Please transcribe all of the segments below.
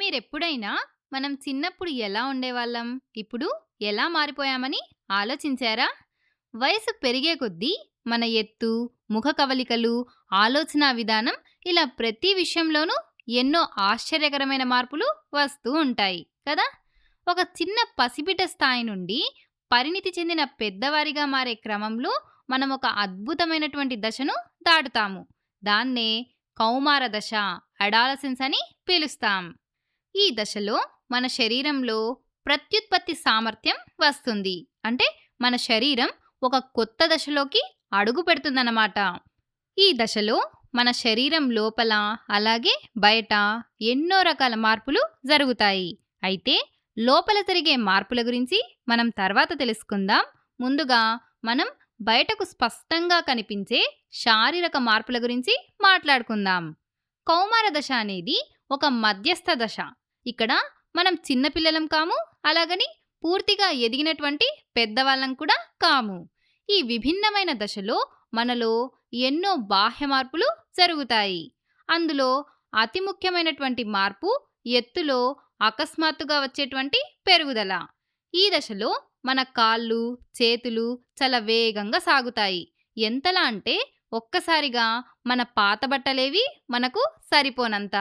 మీరెప్పుడైనా మనం చిన్నప్పుడు ఎలా ఉండేవాళ్ళం, ఇప్పుడు ఎలా మారిపోయామని ఆలోచించారా? వయసు పెరిగే కొద్దీ మన ఎత్తు, ముఖ కవలికలు, ఆలోచనా విధానం ఇలా ప్రతి విషయంలోనూ ఎన్నో ఆశ్చర్యకరమైన మార్పులు వస్తూ ఉంటాయి కదా? ఒక చిన్న పసిబిడ్డ స్థాయి నుండి పరిణితి చెందిన పెద్దవారిగా మారే క్రమంలో మనం ఒక అద్భుతమైనటువంటి దశను దాటుతాము. దాన్నే కౌమార దశ, అడాలసెన్స్ అని పిలుస్తాం. ఈ దశలో మన శరీరంలో ప్రత్యుత్పత్తి సామర్థ్యం వస్తుంది. అంటే మన శరీరం ఒక కొత్త దశలోకి అడుగు పెడుతుందన్నమాట. ఈ దశలో మన శరీరం లోపల అలాగే బయట ఎన్నో రకాల మార్పులు జరుగుతాయి. అయితే లోపల జరిగే మార్పుల గురించి మనం తర్వాత తెలుసుకుందాం. ముందుగా మనం బయటకు స్పష్టంగా కనిపించే శారీరక మార్పుల గురించి మాట్లాడుకుందాం. కౌమార దశ అనేది ఒక మధ్యస్థ దశ. ఇక్కడ మనం చిన్నపిల్లలం కాము, అలాగని పూర్తిగా ఎదిగినటువంటి పెద్దవాళ్ళం కూడా కాము. ఈ విభిన్నమైన దశలో మనలో ఎన్నో బాహ్య మార్పులు జరుగుతాయి. అందులో అతి ముఖ్యమైనటువంటి మార్పు ఎత్తులో అకస్మాత్తుగా వచ్చేటువంటి పెరుగుదల. ఈ దశలో మన కాళ్ళు, చేతులు చాలా వేగంగా సాగుతాయి. ఎంతలా అంటే ఒక్కసారిగా మన పాత బట్టలేవి మనకు సరిపోనంత.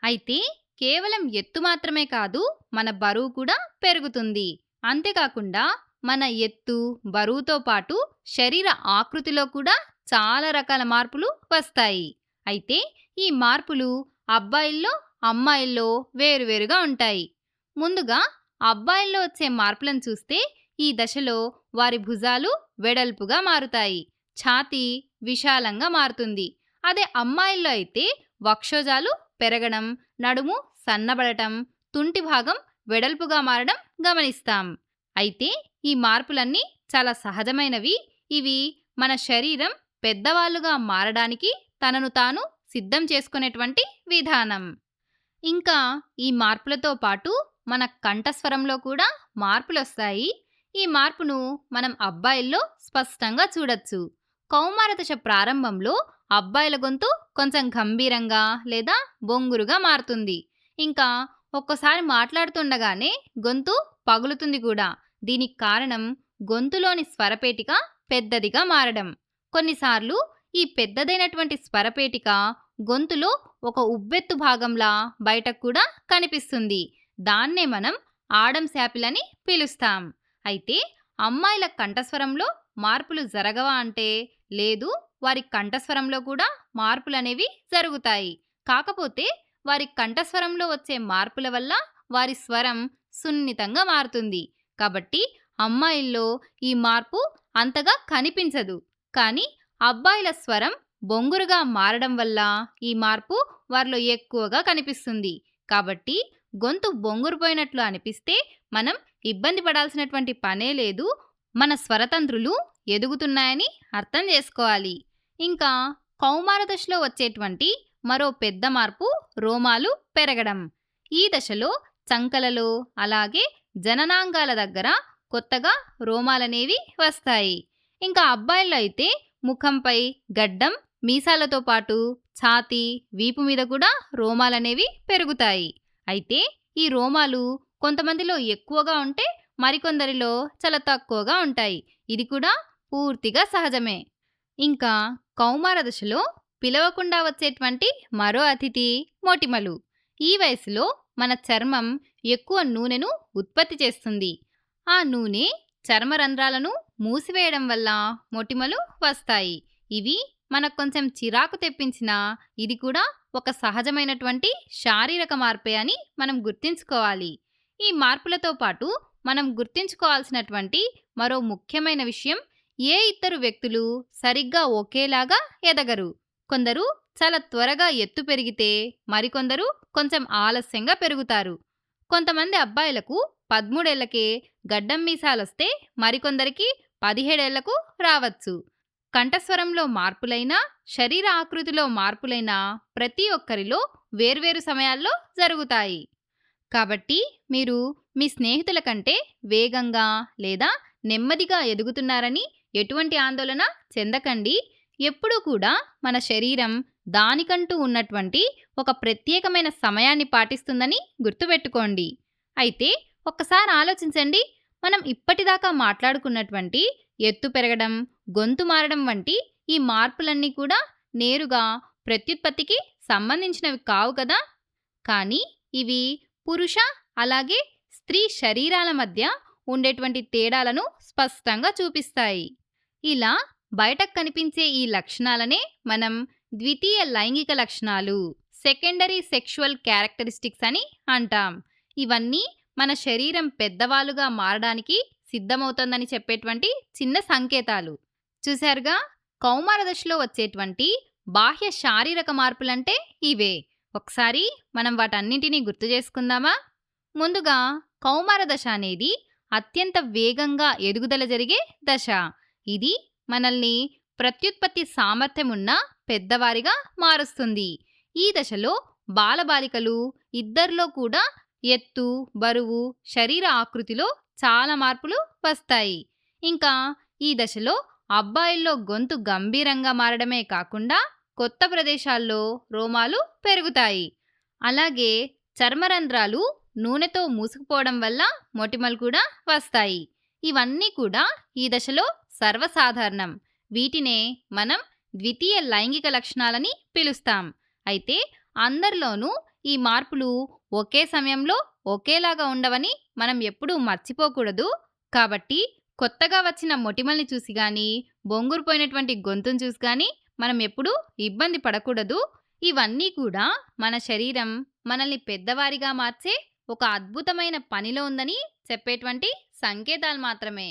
అయితే కేవలం ఎత్తు మాత్రమే కాదు, మన బరువు కూడా పెరుగుతుంది. అంతేకాకుండా మన ఎత్తు, బరువుతో పాటు శరీర ఆకృతిలో కూడా చాలా రకాల మార్పులు వస్తాయి. అయితే ఈ మార్పులు అబ్బాయిల్లో, అమ్మాయిల్లో వేరువేరుగా ఉంటాయి. ముందుగా అబ్బాయిల్లో వచ్చే మార్పులను చూస్తే ఈ దశలో వారి భుజాలు వెడల్పుగా మారుతాయి. ఛాతీ విశాలంగా మారుతుంది. అదే అమ్మాయిల్లో అయితే వక్షోజాలు పెరగడం, నడుము సన్నబడటం, తుంటి భాగం వెడల్పుగా మారడం గమనిస్తాం. అయితే ఈ మార్పులన్నీ చాలా సహజమైనవి. ఇవి మన శరీరం పెద్దవాళ్ళుగా మారడానికి తనను తాను సిద్ధం చేసుకునేటువంటి విధానం. ఇంకా ఈ మార్పులతో పాటు మన కంఠస్వరంలో కూడా మార్పులొస్తాయి. ఈ మార్పును మనం అబ్బాయిల్లో స్పష్టంగా చూడొచ్చు. కౌమార దశ ప్రారంభంలో అబ్బాయిల గొంతు కొంచెం గంభీరంగా లేదా బొంగురుగా మారుతుంది. ఇంకా ఒక్కసారి మాట్లాడుతుండగానే గొంతు పగులుతుంది కూడా. దీనికి కారణం గొంతులోని స్వరపేటిక పెద్దదిగా మారడం. కొన్నిసార్లు ఈ పెద్దదైనటువంటి స్వరపేటిక గొంతులో ఒక ఉబ్బెత్తు భాగంలా బయటకు కూడా కనిపిస్తుంది. దాన్నే మనం ఆడం శాపిల్ అని పిలుస్తాం. అయితే అమ్మాయిల కంఠస్వరంలో మార్పులు జరగవా అంటే లేదు, వారి కంఠస్వరంలో కూడా మార్పులనేవి జరుగుతాయి. కాకపోతే వారి కంఠస్వరంలో వచ్చే మార్పుల వల్ల వారి స్వరం సున్నితంగా మారుతుంది. కాబట్టి అమ్మాయిల్లో ఈ మార్పు అంతగా కనిపించదు. కానీ అబ్బాయిల స్వరం బొంగురుగా మారడం వల్ల ఈ మార్పు వారిలో ఎక్కువగా కనిపిస్తుంది. కాబట్టి గొంతు బొంగురుపోయినట్లు అనిపిస్తే మనం ఇబ్బంది పడాల్సినటువంటి పనే లేదు. మన స్వరతంత్రులు ఎదుగుతున్నాయని అర్థం చేసుకోవాలి. ఇంకా కౌమార దశలో వచ్చేటువంటి మరో పెద్ద మార్పు రోమాలు పెరగడం. ఈ దశలో చంకలలో అలాగే జననాంగాల దగ్గర కొత్తగా రోమాలనేవి వస్తాయి. ఇంకా అబ్బాయిల్లో అయితే ముఖంపై గడ్డం, మీసాలతో పాటు ఛాతీ, వీపు మీద కూడా రోమాలనేవి పెరుగుతాయి. అయితే ఈ రోమాలు కొంతమందిలో ఎక్కువగా ఉంటే మరికొందరిలో చాలా తక్కువగా ఉంటాయి. ఇది కూడా పూర్తిగా సహజమే. ఇంకా కౌమార దశలో పిలవకుండా వచ్చేటువంటి మరో అతిథి మొటిమలు. ఈ వయసులో మన చర్మం ఎక్కువ నూనెను ఉత్పత్తి చేస్తుంది. ఆ నూనె చర్మ రంధ్రాలను మూసివేయడం వల్ల మొటిమలు వస్తాయి. ఇవి మనకు కొంచెం చిరాకు తెప్పించినా ఇది కూడా ఒక సహజమైనటువంటి శారీరక మార్పే అని మనం గుర్తుంచుకోవాలి. ఈ మార్పులతో పాటు మనం గుర్తుంచుకోవాల్సినటువంటి మరో ముఖ్యమైన విషయం, ఏ ఇద్దరు వ్యక్తులు సరిగ్గా ఒకేలాగా ఎదగరు. కొందరు చాలా త్వరగా ఎత్తు పెరిగితే మరికొందరు కొంచెం ఆలస్యంగా పెరుగుతారు. కొంతమంది అబ్బాయిలకు 13 ఏళ్లకే గడ్డం మీసాలొస్తే మరికొందరికి 17 ఏళ్లకు రావచ్చు. కంఠస్వరంలో మార్పులైనా, శరీర ఆకృతిలో మార్పులైనా ప్రతి ఒక్కరిలో వేర్వేరు సమయాల్లో జరుగుతాయి. కాబట్టి మీరు మీ స్నేహితుల కంటే వేగంగా లేదా నెమ్మదిగా ఎదుగుతున్నారని ఎటువంటి ఆందోళన చెందకండి. ఎప్పుడూ కూడా మన శరీరం దానికంటూ ఉన్నటువంటి ఒక ప్రత్యేకమైన సమయాన్ని పాటిస్తుందని గుర్తుపెట్టుకోండి. అయితే ఒక్కసారి ఆలోచించండి. మనం ఇప్పటిదాకా మాట్లాడుకున్నటువంటి ఎత్తు పెరగడం, గొంతు మారడం వంటి ఈ మార్పులన్నీ కూడా నేరుగా ప్రత్యుత్పత్తికి సంబంధించినవి కావు కదా! కానీ ఇవి పురుష అలాగే స్త్రీ శరీరాల మధ్య ఉండేటువంటి తేడాలను స్పష్టంగా చూపిస్తాయి. ఇలా బయటకు కనిపించే ఈ లక్షణాలనే మనం ద్వితీయ లైంగిక లక్షణాలు, సెకండరీ సెక్షువల్ క్యారెక్టరిస్టిక్స్ అని అంటాం. ఇవన్నీ మన శరీరం పెద్దవాళ్ళుగా మారడానికి సిద్ధమవుతోందని చెప్పేటువంటి చిన్న సంకేతాలు. చూశారుగా, కౌమార దశలో వచ్చేటువంటి బాహ్య శారీరక మార్పులంటే ఇవే. ఒకసారి మనం వాటన్నింటినీ గుర్తు చేసుకుందామా? ముందుగా కౌమార దశ అనేది అత్యంత వేగంగా ఎదుగుదల జరిగే దశ. ఇది మనల్ని ప్రత్యుత్పత్తి సామర్థ్యం ఉన్న పెద్దవారిగా మారుస్తుంది. ఈ దశలో బాలబాలికలు ఇద్దరిలో కూడా ఎత్తు, బరువు, శరీర ఆకృతిలో చాలా మార్పులు వస్తాయి. ఇంకా ఈ దశలో అబ్బాయిల్లో గొంతు గంభీరంగా మారడమే కాకుండా కొత్త ప్రదేశాల్లో రోమాలు పెరుగుతాయి. అలాగే చర్మరంధ్రాలు నూనెతో మూసుకుపోవడం వల్ల మొటిమలు కూడా వస్తాయి. ఇవన్నీ కూడా ఈ దశలో సర్వసాధారణం. వీటినే మనం ద్వితీయ లైంగిక లక్షణాలని పిలుస్తాం. అయితే అందరిలోనూ ఈ మార్పులు ఒకే సమయంలో ఒకేలాగా ఉండవని మనం ఎప్పుడూ మర్చిపోకూడదు. కాబట్టి కొత్తగా వచ్చిన మొటిమల్ని చూసి గాని, బొంగురుపోయినటువంటి గొంతును చూసి గాని మనం ఎప్పుడూ ఇబ్బంది పడకూడదు. ఇవన్నీ కూడా మన శరీరం మనల్ని పెద్దవారిగా మార్చే ఒక అద్భుతమైన పనిలో ఉందని చెప్పేటువంటి సంకేతాలు మాత్రమే.